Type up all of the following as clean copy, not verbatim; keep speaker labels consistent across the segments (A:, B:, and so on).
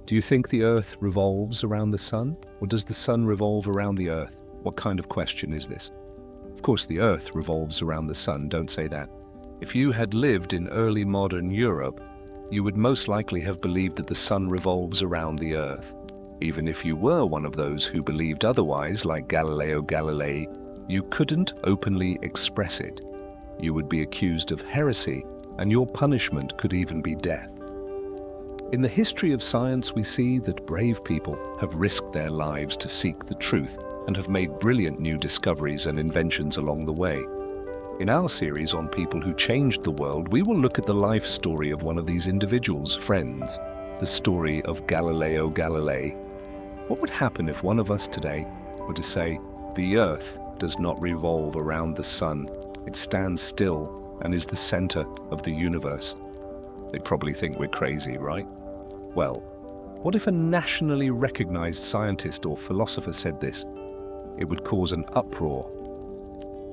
A: Do you think the Earth revolves around the Sun? Or does the Sun revolve around the Earth? What kind of question is this? Of course, the Earth revolves around the Sun, don't say that. If you had lived in early modern Europe, you would most likely have believed that the Sun revolves around the Earth. Even if you were one of those who believed otherwise, like Galileo Galilei, you couldn't openly express it. You would be accused of heresy, and your punishment could even be death. In the history of science, we see that brave people have risked their lives to seek the truth and have made brilliant new discoveries and inventions along the way. In our series on people who changed the world, we will look at the life story of one of these individuals' friends, the story of Galileo Galilei. What would happen if one of us today were to say, the Earth does not revolve around the Sun, it stands still and is the center of the universe? They'd probably think we're crazy, right? Well, what if a nationally recognized scientist or philosopher said this? It would cause an uproar.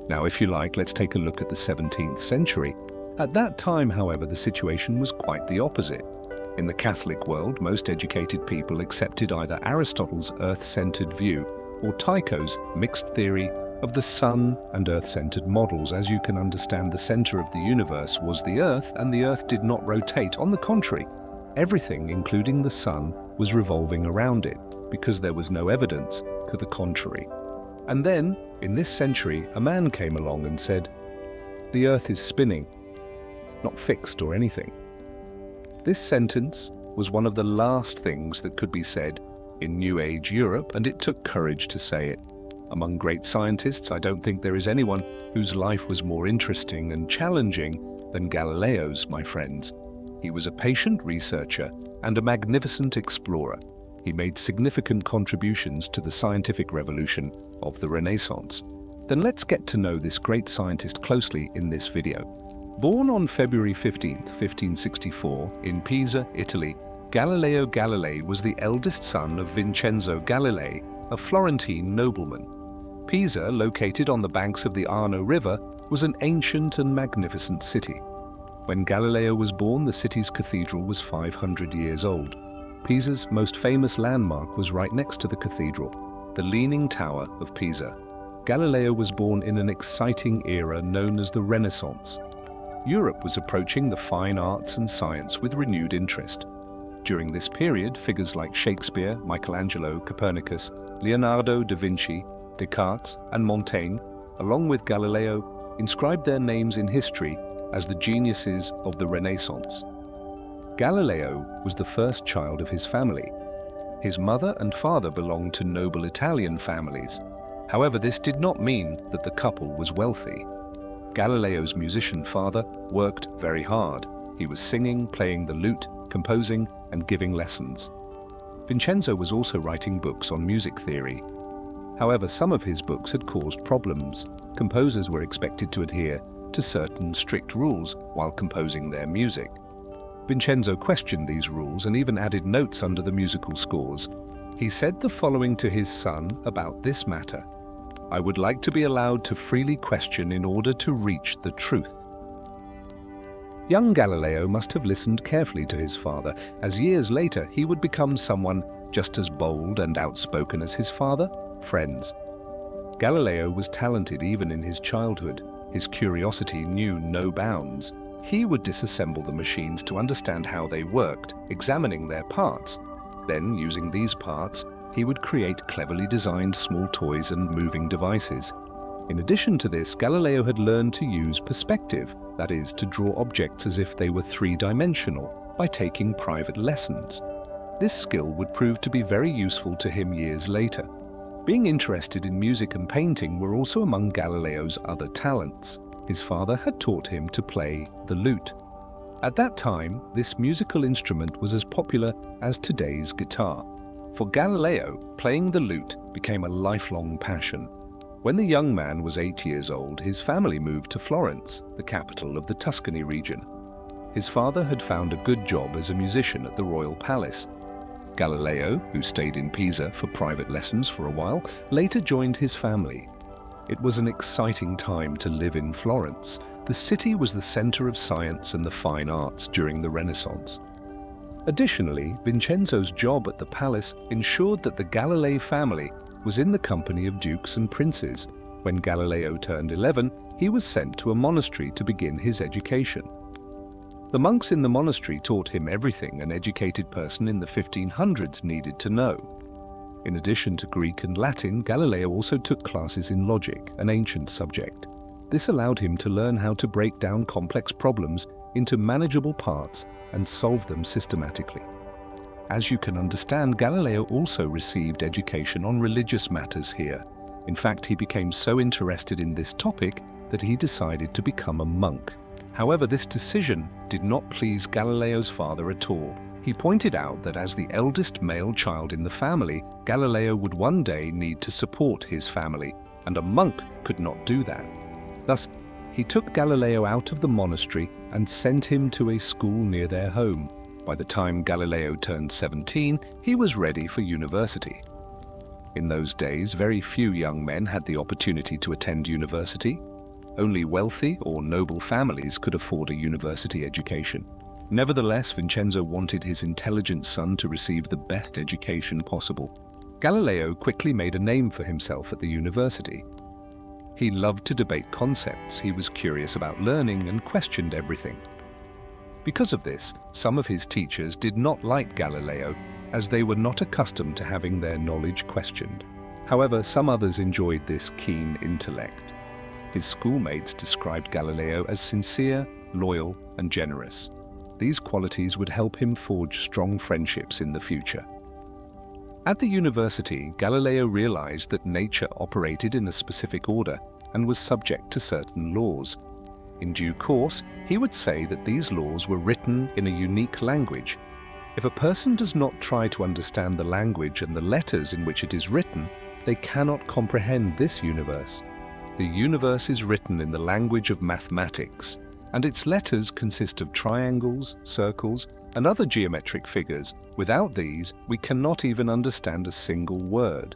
A: Now, if you like, let's take a look at the 17th century. At that time, however, the situation was quite the opposite. In the Catholic world, most educated people accepted either Aristotle's Earth-centered view or Tycho's mixed theory of the Sun and Earth-centered models. As you can understand, the center of the universe was the Earth, and the Earth did not rotate. On the contrary, everything, including the Sun, was revolving around it, because there was no evidence to the contrary. And then, in this century, a man came along and said, the Earth is spinning, not fixed or anything. This sentence was one of the last things that could be said in New Age Europe, and it took courage to say it. Among great scientists, I don't think there is anyone whose life was more interesting and challenging than Galileo's, my friends. He was a patient researcher and a magnificent explorer. He made significant contributions to the scientific revolution of the Renaissance. Then let's get to know this great scientist closely in this video. Born on February 15, 1564, in Pisa, Italy, Galileo Galilei was the eldest son of Vincenzo Galilei, a Florentine nobleman. Pisa, located on the banks of the Arno River, was an ancient and magnificent city. When Galileo was born, the city's cathedral was 500 years old. Pisa's most famous landmark was right next to the cathedral, the Leaning Tower of Pisa. Galileo was born in an exciting era known as the Renaissance. Europe was approaching the fine arts and science with renewed interest. During this period, figures like Shakespeare, Michelangelo, Copernicus, Leonardo da Vinci, Descartes, and Montaigne, along with Galileo, inscribed their names in history as the geniuses of the Renaissance. Galileo was the first child of his family. His mother and father belonged to noble Italian families. However, this did not mean that the couple was wealthy. Galileo's musician father worked very hard. He was singing, playing the lute, composing, and giving lessons. Vincenzo was also writing books on music theory. However, some of his books had caused problems. Composers were expected to adhere to certain strict rules while composing their music. Vincenzo questioned these rules and even added notes under the musical scores. He said the following to his son about this matter: "I would like to be allowed to freely question in order to reach the truth." Young Galileo must have listened carefully to his father, as years later he would become someone just as bold and outspoken as his father. Friends, Galileo was talented even in his childhood. His curiosity knew no bounds. He would disassemble the machines to understand how they worked, examining their parts. Then, using these parts, he would create cleverly designed small toys and moving devices. In addition to this, Galileo had learned to use perspective, that is, to draw objects as if they were three-dimensional, by taking private lessons. This skill would prove to be very useful to him years later. Being interested in music and painting were also among Galileo's other talents. His father had taught him to play the lute. At that time, this musical instrument was as popular as today's guitar. For Galileo, playing the lute became a lifelong passion. When the young man was 8 years old, his family moved to Florence, the capital of the Tuscany region. His father had found a good job as a musician at the royal palace. Galileo, who stayed in Pisa for private lessons for a while, later joined his family. It was an exciting time to live in Florence. The city was the center of science and the fine arts during the Renaissance. Additionally, Vincenzo's job at the palace ensured that the Galilei family was in the company of dukes and princes. When Galileo turned 11, he was sent to a monastery to begin his education. The monks in the monastery taught him everything an educated person in the 1500s needed to know. In addition to Greek and Latin, Galileo also took classes in logic, an ancient subject. This allowed him to learn how to break down complex problems into manageable parts and solve them systematically. As you can understand, Galileo also received education on religious matters here. In fact, he became so interested in this topic that he decided to become a monk. However, this decision did not please Galileo's father at all. He pointed out that as the eldest male child in the family, Galileo would one day need to support his family, and a monk could not do that. Thus, he took Galileo out of the monastery and sent him to a school near their home. By the time Galileo turned 17, he was ready for university. In those days, very few young men had the opportunity to attend university. Only wealthy or noble families could afford a university education. Nevertheless, Vincenzo wanted his intelligent son to receive the best education possible. Galileo quickly made a name for himself at the university. He loved to debate concepts, he was curious about learning and questioned everything. Because of this, some of his teachers did not like Galileo, as they were not accustomed to having their knowledge questioned. However, some others enjoyed this keen intellect. His schoolmates described Galileo as sincere, loyal, and generous. These qualities would help him forge strong friendships in the future. At the university, Galileo realized that nature operated in a specific order and was subject to certain laws. In due course, he would say that these laws were written in a unique language. If a person does not try to understand the language and the letters in which it is written, they cannot comprehend this universe. The universe is written in the language of mathematics, and its letters consist of triangles, circles, and other geometric figures. Without these, we cannot even understand a single word.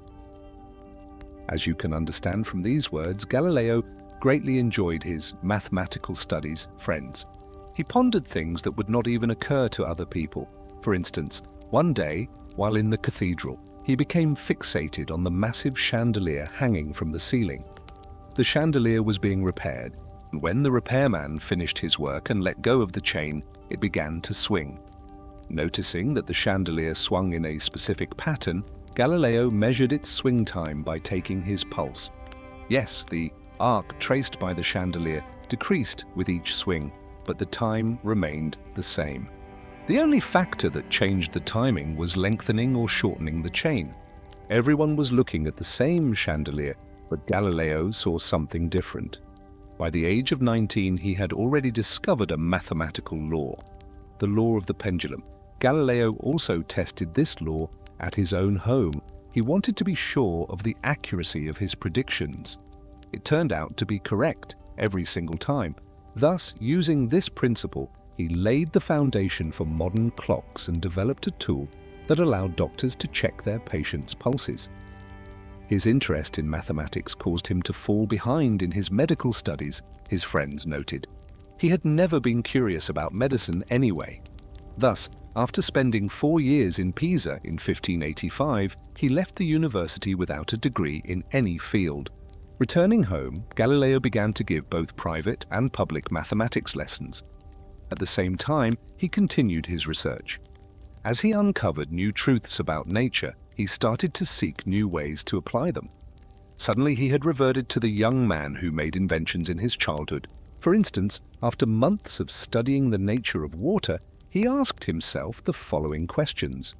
A: As you can understand from these words, Galileo greatly enjoyed his mathematical studies, friends. He pondered things that would not even occur to other people. For instance, one day, while in the cathedral, he became fixated on the massive chandelier hanging from the ceiling. The chandelier was being repaired, and when the repairman finished his work and let go of the chain, it began to swing. Noticing that the chandelier swung in a specific pattern, Galileo measured its swing time by taking his pulse. Yes, the arc traced by the chandelier decreased with each swing, but the time remained the same. The only factor that changed the timing was lengthening or shortening the chain. Everyone was looking at the same chandelier, but Galileo saw something different. By the age of 19, he had already discovered a mathematical law, the law of the pendulum. Galileo also tested this law at his own home. He wanted to be sure of the accuracy of his predictions. It turned out to be correct every single time. Thus, using this principle, he laid the foundation for modern clocks and developed a tool that allowed doctors to check their patients' pulses. His interest in mathematics caused him to fall behind in his medical studies, his friends noted. He had never been curious about medicine anyway. Thus, after spending 4 years in Pisa in 1585, he left the university without a degree in any field. Returning home, Galileo began to give both private and public mathematics lessons. At the same time, he continued his research. As he uncovered new truths about nature, he started to seek new ways to apply them. Suddenly, he had reverted to the young man who made inventions in his childhood. For instance, after months of studying the nature of water, he asked himself the following questions.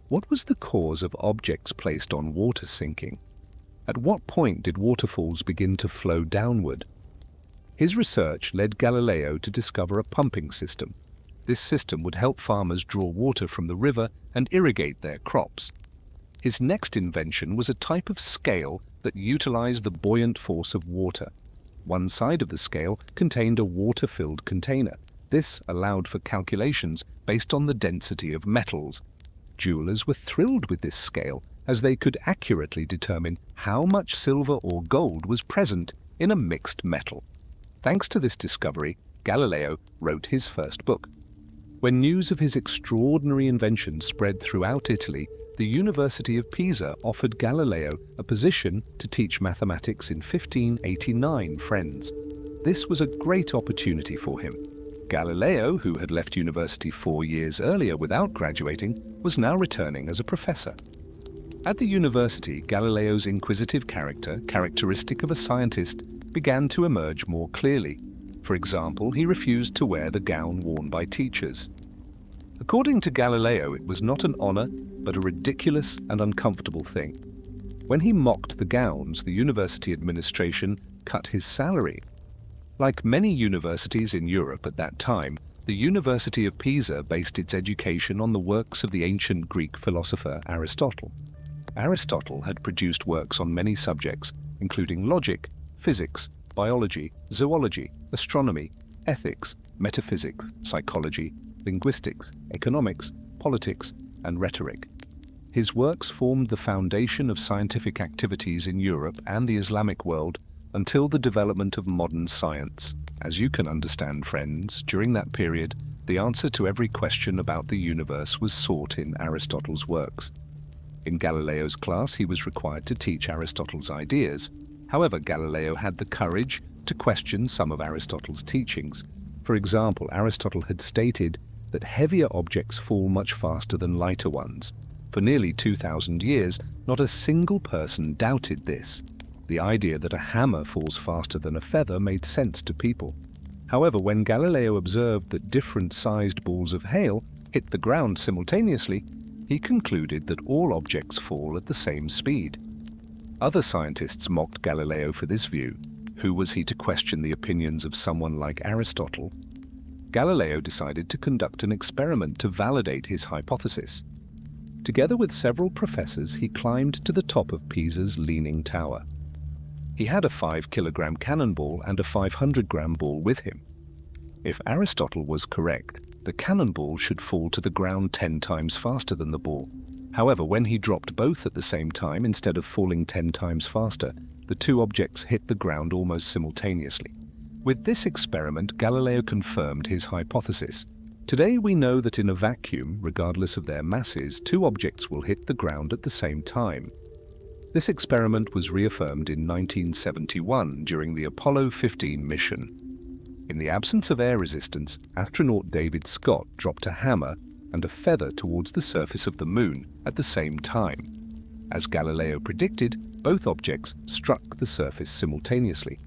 A: What was the cause of objects placed on water sinking? At what point did waterfalls begin to flow downward? His research led Galileo to discover a pumping system. This system would help farmers draw water from the river and irrigate their crops. His next invention was a type of scale that utilized the buoyant force of water. One side of the scale contained a water-filled container. This allowed for calculations based on the density of metals. Jewelers were thrilled with this scale, as they could accurately determine how much silver or gold was present in a mixed metal. Thanks to this discovery, Galileo wrote his first book. When news of his extraordinary invention spread throughout Italy, the University of Pisa offered Galileo a position to teach mathematics in 1589 friends. This was a great opportunity for him. Galileo, who had left university 4 years earlier without graduating, was now returning as a professor. At the university, Galileo's inquisitive character, characteristic of a scientist, began to emerge more clearly. For example, he refused to wear the gown worn by teachers. According to Galileo, it was not an honor, but a ridiculous and uncomfortable thing. When he mocked the gowns, the university administration cut his salary. Like many universities in Europe at that time, the University of Pisa based its education on the works of the ancient Greek philosopher Aristotle. Aristotle had produced works on many subjects, including logic, physics, biology, zoology, astronomy, ethics, metaphysics, psychology, linguistics, economics, politics, and rhetoric. His works formed the foundation of scientific activities in Europe and the Islamic world until the development of modern science. As you can understand, friends, during that period, the answer to every question about the universe was sought in Aristotle's works. In Galileo's class, he was required to teach Aristotle's ideas. However, Galileo had the courage to question some of Aristotle's teachings. For example, Aristotle had stated that heavier objects fall much faster than lighter ones. For nearly 2,000 years, not a single person doubted this. The idea that a hammer falls faster than a feather made sense to people. However, when Galileo observed that different-sized balls of hail hit the ground simultaneously, he concluded that all objects fall at the same speed. Other scientists mocked Galileo for this view. Who was he to question the opinions of someone like Aristotle? Galileo decided to conduct an experiment to validate his hypothesis. Together with several professors, he climbed to the top of Pisa's Leaning Tower. He had a 5-kilogram cannonball and a 500-gram ball with him. If Aristotle was correct, the cannonball should fall to the ground 10 times faster than the ball. However, when he dropped both at the same time, instead of falling 10 times faster, the two objects hit the ground almost simultaneously. With this experiment, Galileo confirmed his hypothesis. Today we know that in a vacuum, regardless of their masses, two objects will hit the ground at the same time. This experiment was reaffirmed in 1971 during the Apollo 15 mission. In the absence of air resistance, astronaut David Scott dropped a hammer and a feather towards the surface of the moon at the same time. As Galileo predicted, both objects struck the surface simultaneously.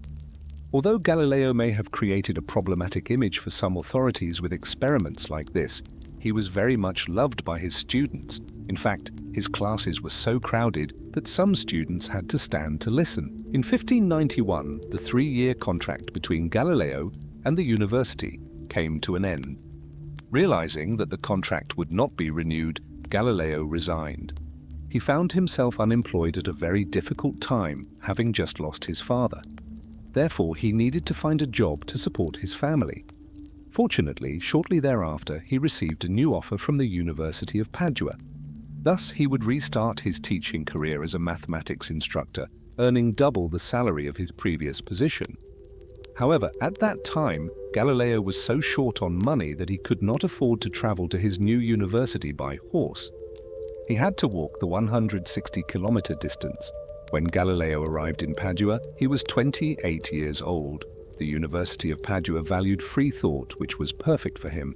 A: Although Galileo may have created a problematic image for some authorities with experiments like this, he was very much loved by his students. In fact, his classes were so crowded that some students had to stand to listen. In 1591, the 3-year contract between Galileo and the university came to an end. Realizing that the contract would not be renewed, Galileo resigned. He found himself unemployed at a very difficult time, having just lost his father. Therefore, he needed to find a job to support his family. Fortunately, shortly thereafter, he received a new offer from the University of Padua. Thus, he would restart his teaching career as a mathematics instructor, earning double the salary of his previous position. However, at that time, Galileo was so short on money that he could not afford to travel to his new university by horse. He had to walk the 160-kilometer distance. When Galileo arrived in Padua, he was 28 years old. The University of Padua valued free thought, which was perfect for him.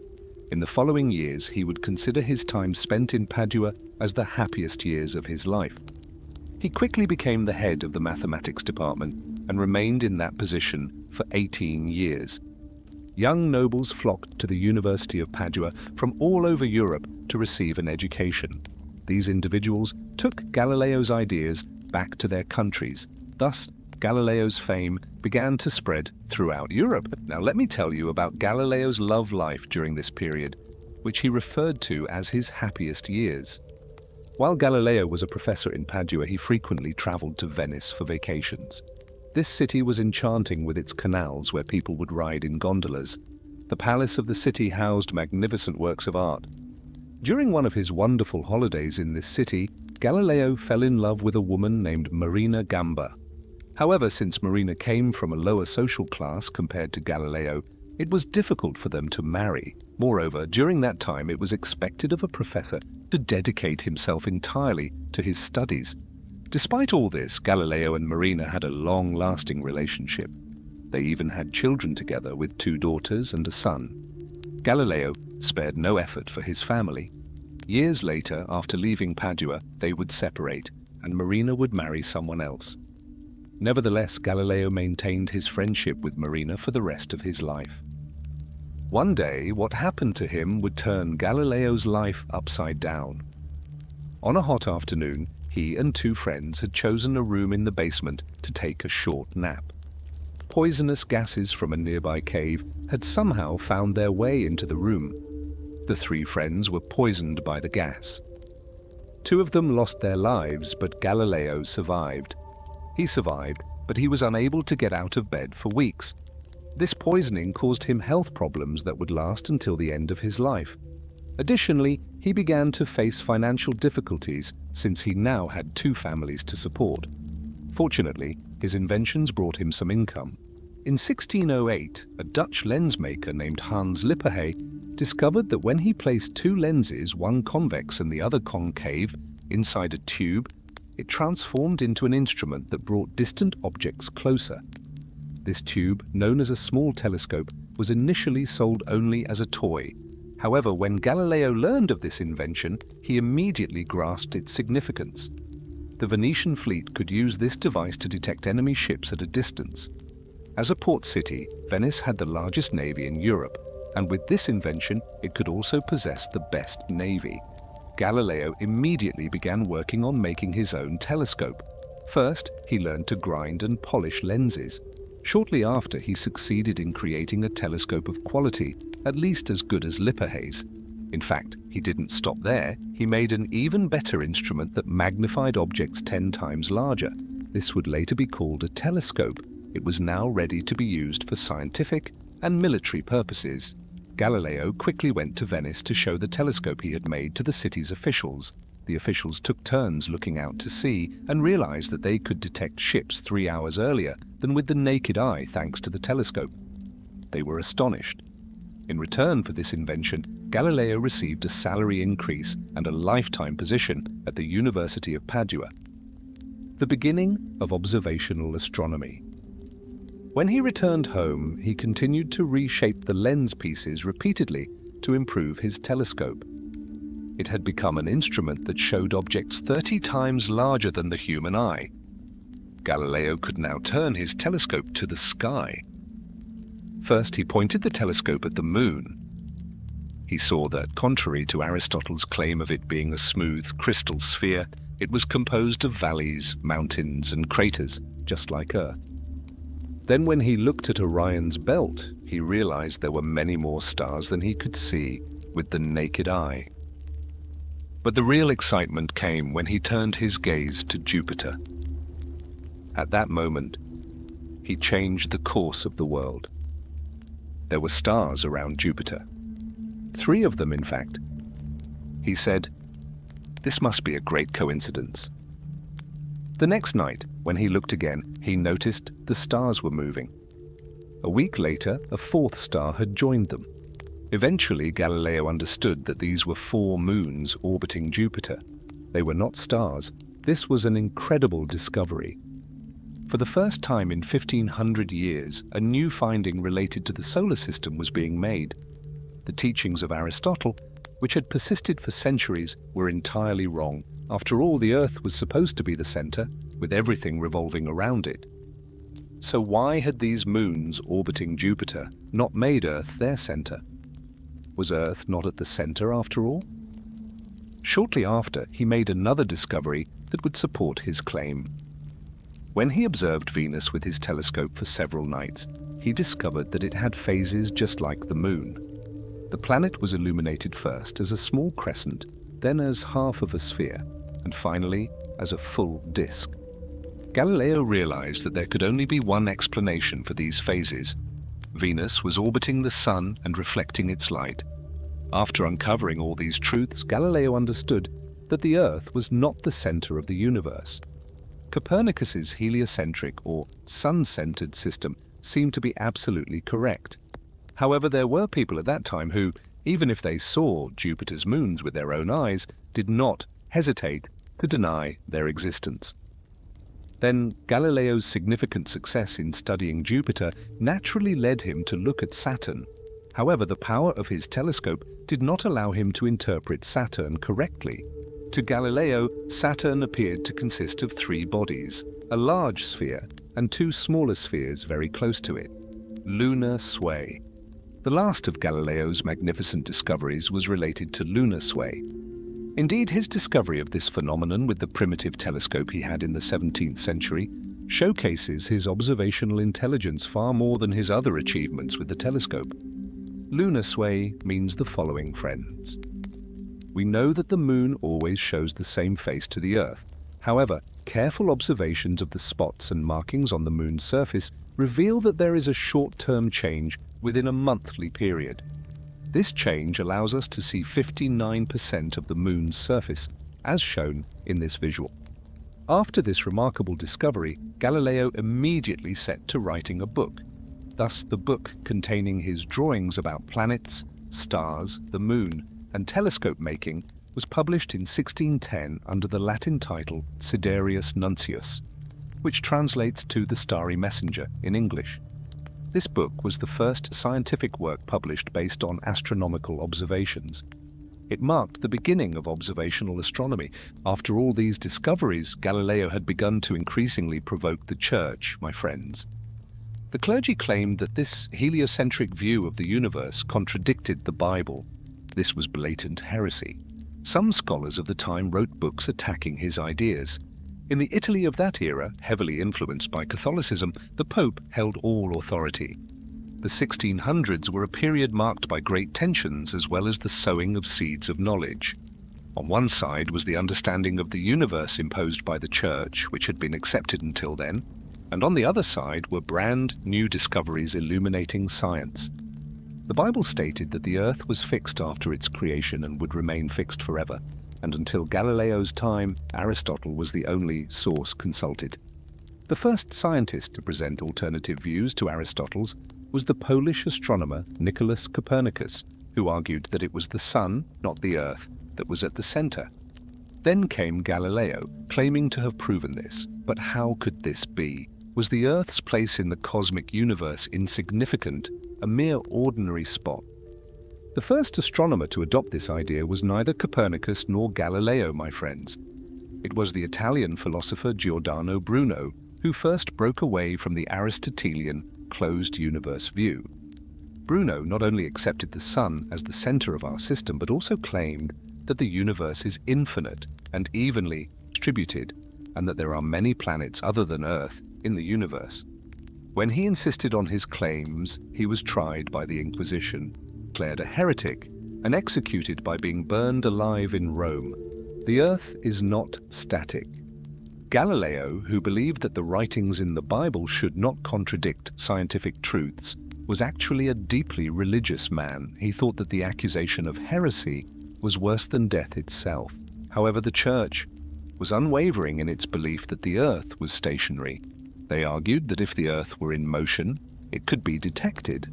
A: In the following years, he would consider his time spent in Padua as the happiest years of his life. He quickly became the head of the mathematics department and remained in that position for 18 years. Young nobles flocked to the University of Padua from all over Europe to receive an education. These individuals took Galileo's ideas back to their countries. Thus, Galileo's fame began to spread throughout Europe. Now let me tell you about Galileo's love life during this period, which he referred to as his happiest years. While Galileo was a professor in Padua, he frequently traveled to Venice for vacations. This city was enchanting with its canals where people would ride in gondolas. The palace of the city housed magnificent works of art. During one of his wonderful holidays in this city, Galileo fell in love with a woman named Marina Gamba. However, since Marina came from a lower social class compared to Galileo, It was difficult for them to marry. Moreover, during that time it was expected of a professor to dedicate himself entirely to his studies. Despite all this, Galileo and Marina had a long-lasting relationship. They even had children together with 2 daughters and a son. Galileo spared no effort for his family. Years later, after leaving Padua, they would separate, and Marina would marry someone else. Nevertheless, Galileo maintained his friendship with Marina for the rest of his life. One day, what happened to him would turn Galileo's life upside down. On a hot afternoon, he and 2 friends had chosen a room in the basement to take a short nap. Poisonous gases from a nearby cave had somehow found their way into the room. The 3 friends were poisoned by the gas. 2 of them lost their lives, but Galileo survived. He survived, but he was unable to get out of bed for weeks. This poisoning caused him health problems that would last until the end of his life. Additionally, he began to face financial difficulties since he now had 2 families to support. Fortunately, his inventions brought him some income. In 1608, a Dutch lens maker named Hans Lippershey discovered that when he placed 2 lenses, one convex and the other concave, inside a tube, it transformed into an instrument that brought distant objects closer. This tube, known as a small telescope, was initially sold only as a toy. However, when Galileo learned of this invention, he immediately grasped its significance. The Venetian fleet could use this device to detect enemy ships at a distance. As a port city, Venice had the largest navy in Europe, and with this invention, it could also possess the best navy. Galileo immediately began working on making his own telescope. First, he learned to grind and polish lenses. Shortly after, he succeeded in creating a telescope of quality, at least as good as Lippershey's. In fact, he didn't stop there. He made an even better instrument that magnified objects 10 times larger. This would later be called a telescope. It was now ready to be used for scientific and military purposes. Galileo quickly went to Venice to show the telescope he had made to the city's officials. The officials took turns looking out to sea and realized that they could detect ships 3 hours earlier than with the naked eye thanks to the telescope. They were astonished. In return for this invention, Galileo received a salary increase and a lifetime position at the University of Padua. The beginning of observational astronomy. When he returned home, he continued to reshape the lens pieces repeatedly to improve his telescope. It had become an instrument that showed objects 30 times larger than the human eye. Galileo could now turn his telescope to the sky. First, he pointed the telescope at the moon. He saw that, contrary to Aristotle's claim of it being a smooth crystal sphere, it was composed of valleys, mountains, and craters, just like Earth. Then when he looked at Orion's belt, he realized there were many more stars than he could see with the naked eye. But the real excitement came when he turned his gaze to Jupiter. At that moment, he changed the course of the world. There were stars around Jupiter. 3 of them, in fact. He said, "This must be a great coincidence." The next night, when he looked again, he noticed the stars were moving. A week later, a 4th star had joined them. Eventually, Galileo understood that these were 4 moons orbiting Jupiter. They were not stars. This was an incredible discovery. For the first time in 1500 years, a new finding related to the solar system was being made. The teachings of Aristotle, which had persisted for centuries, were entirely wrong. After all, the Earth was supposed to be the center, with everything revolving around it. So why had these moons orbiting Jupiter not made Earth their center? Was Earth not at the center after all? Shortly after, he made another discovery that would support his claim. When he observed Venus with his telescope for several nights, he discovered that it had phases just like the moon. The planet was illuminated first as a small crescent, then as half of a sphere, and finally as a full disk. Galileo realized that there could only be one explanation for these phases. Venus was orbiting the Sun and reflecting its light. After uncovering all these truths, Galileo understood that the Earth was not the center of the universe. Copernicus's heliocentric or sun-centered system seemed to be absolutely correct. However, there were people at that time who, even if they saw Jupiter's moons with their own eyes, did not hesitate to deny their existence. Then Galileo's significant success in studying Jupiter naturally led him to look at Saturn. However, the power of his telescope did not allow him to interpret Saturn correctly. To Galileo, Saturn appeared to consist of three bodies, a large sphere and two smaller spheres very close to it. Lunar sway. The last of Galileo's magnificent discoveries was related to lunar sway. Indeed, his discovery of this phenomenon with the primitive telescope he had in the 17th century showcases his observational intelligence far more than his other achievements with the telescope. Lunar sway means the following, friends. We know that the moon always shows the same face to the Earth. However, careful observations of the spots and markings on the moon's surface reveal that there is a short-term change within a monthly period. This change allows us to see 59% of the moon's surface, as shown in this visual. After this remarkable discovery, Galileo immediately set to writing a book. Thus, the book containing his drawings about planets, stars, the moon, and telescope making was published in 1610 under the Latin title Sidereus Nuncius, which translates to the Starry Messenger in English. This book was the first scientific work published based on astronomical observations. It marked the beginning of observational astronomy. After all these discoveries, Galileo had begun to increasingly provoke the Church, my friends. The clergy claimed that this heliocentric view of the universe contradicted the Bible. This was blatant heresy. Some scholars of the time wrote books attacking his ideas. In the Italy of that era, heavily influenced by Catholicism, the Pope held all authority. The 1600s were a period marked by great tensions as well as the sowing of seeds of knowledge. On one side was the understanding of the universe imposed by the Church, which had been accepted until then, and on the other side were brand new discoveries illuminating science. The Bible stated that the earth was fixed after its creation and would remain fixed forever, and until Galileo's time, Aristotle was the only source consulted. The first scientist to present alternative views to Aristotle's was the Polish astronomer Nicholas Copernicus, who argued that it was the sun, not the earth, that was at the center. Then came Galileo, claiming to have proven this. But how could this be? Was the Earth's place in the cosmic universe insignificant, a mere ordinary spot? The first astronomer to adopt this idea was neither Copernicus nor Galileo, my friends. It was the Italian philosopher Giordano Bruno who first broke away from the Aristotelian closed universe view. Bruno not only accepted the sun as the center of our system, but also claimed that the universe is infinite and evenly distributed, and that there are many planets other than Earth in the universe. When he insisted on his claims, he was tried by the Inquisition, declared a heretic, and executed by being burned alive in Rome. The Earth is not static. Galileo, who believed that the writings in the Bible should not contradict scientific truths, was actually a deeply religious man. He thought that the accusation of heresy was worse than death itself. However, the Church was unwavering in its belief that the Earth was stationary. They argued that if the Earth were in motion, it could be detected.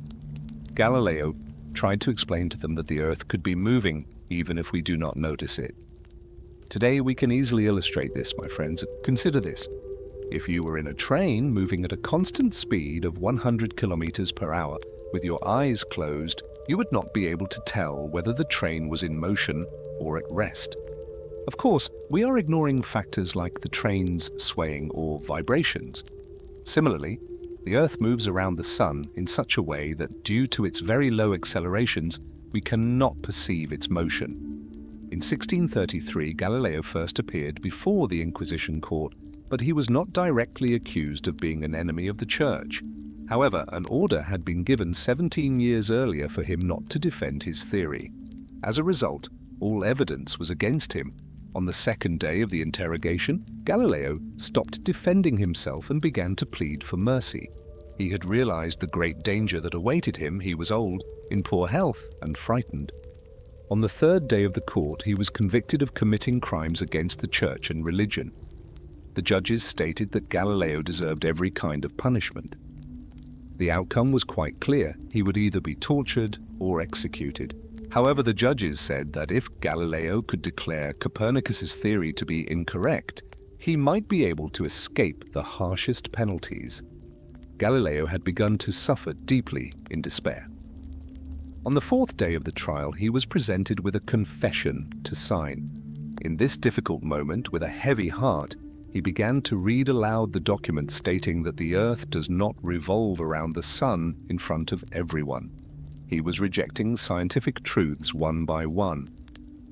A: Galileo tried to explain to them that the Earth could be moving even if we do not notice it. Today we can easily illustrate this, my friends. Consider this. If you were in a train moving at a constant speed of 100 kilometers per hour with your eyes closed, you would not be able to tell whether the train was in motion or at rest. Of course, we are ignoring factors like the train's swaying or vibrations. Similarly, the Earth moves around the Sun in such a way that due to its very low accelerations, we cannot perceive its motion. In 1633, Galileo first appeared before the Inquisition court, but he was not directly accused of being an enemy of the Church. However, an order had been given 17 years earlier for him not to defend his theory. As a result, all evidence was against him. On the second day of the interrogation, Galileo stopped defending himself and began to plead for mercy. He had realized the great danger that awaited him. He was old, in poor health, and frightened. On the third day of the court, he was convicted of committing crimes against the Church and religion. The judges stated that Galileo deserved every kind of punishment. The outcome was quite clear. He would either be tortured or executed. However, the judges said that if Galileo could declare Copernicus's theory to be incorrect, he might be able to escape the harshest penalties. Galileo had begun to suffer deeply in despair. On the fourth day of the trial, he was presented with a confession to sign. In this difficult moment, with a heavy heart, he began to read aloud the document stating that the Earth does not revolve around the Sun in front of everyone. He was rejecting scientific truths one by one.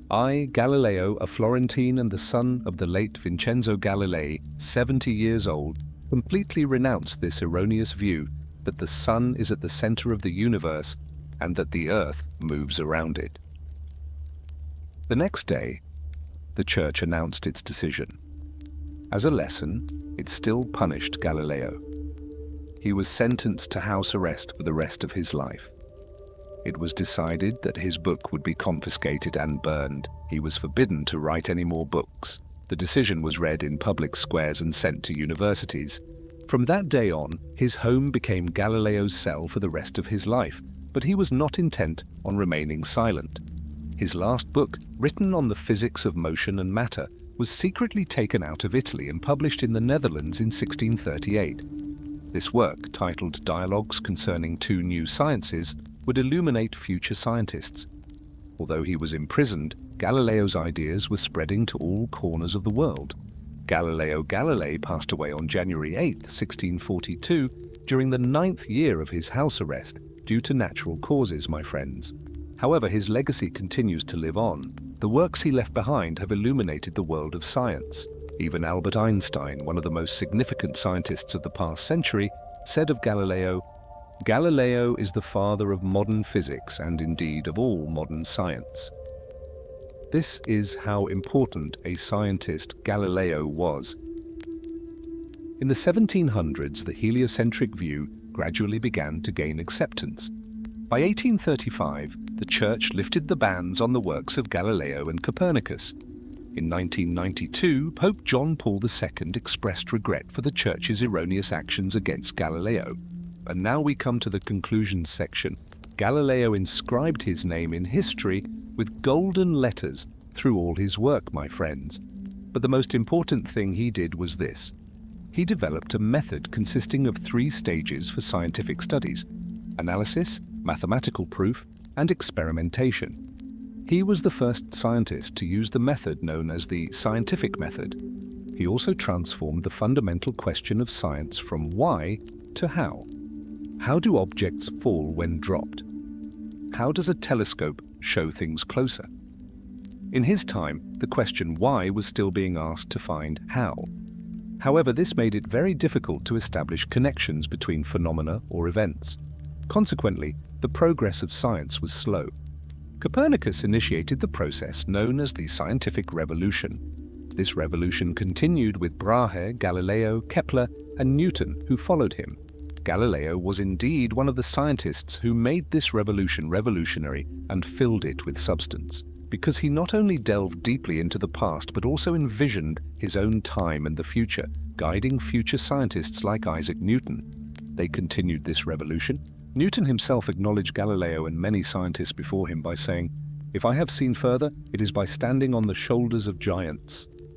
A: I, Galileo, a Florentine and the son of the late Vincenzo Galilei, 70 years old, completely renounce this erroneous view that the Sun is at the center of the universe and that the Earth moves around it. The next day, the Church announced its decision. As a lesson, it still punished Galileo. He was sentenced to house arrest for the rest of his life. It was decided that his book would be confiscated and burned. He was forbidden to write any more books. The decision was read in public squares and sent to universities. From that day on, his home became Galileo's cell for the rest of his life, but he was not intent on remaining silent. His last book, written on the physics of motion and matter, was secretly taken out of Italy and published in the Netherlands in 1638. This work, titled Dialogues Concerning Two New Sciences, would illuminate future scientists. Although he was imprisoned, Galileo's ideas were spreading to all corners of the world. Galileo Galilei passed away on January 8, 1642, during the 9th year of his house arrest, due to natural causes, my friends. However, his legacy continues to live on. The works he left behind have illuminated the world of science. Even Albert Einstein, one of the most significant scientists of the past century, said of Galileo, "Galileo is the father of modern physics and indeed of all modern science." This is how important a scientist Galileo was. In the 1700s, the heliocentric view gradually began to gain acceptance. By 1835, the Church lifted the bans on the works of Galileo and Copernicus. In 1992, Pope John Paul II expressed regret for the Church's erroneous actions against Galileo. And now we come to the conclusions section. Galileo inscribed his name in history with golden letters through all his work, my friends. But the most important thing he did was this. He developed a method consisting of 3 stages for scientific studies: analysis, mathematical proof, and experimentation. He was the first scientist to use the method known as the scientific method. He also transformed the fundamental question of science from why to how. How do objects fall when dropped? How does a telescope show things closer? In his time, the question why was still being asked to find how. However, this made it very difficult to establish connections between phenomena or events. Consequently, the progress of science was slow. Copernicus initiated the process known as the scientific revolution. This revolution continued with Brahe, Galileo, Kepler, and Newton, who followed him. Galileo was indeed one of the scientists who made this revolution revolutionary and filled it with substance, because he not only delved deeply into the past but also envisioned his own time and the future, guiding future scientists like Isaac Newton. They continued this revolution. Newton himself acknowledged Galileo and many scientists before him by saying, "If I have seen further, it is by standing on the shoulders of giants."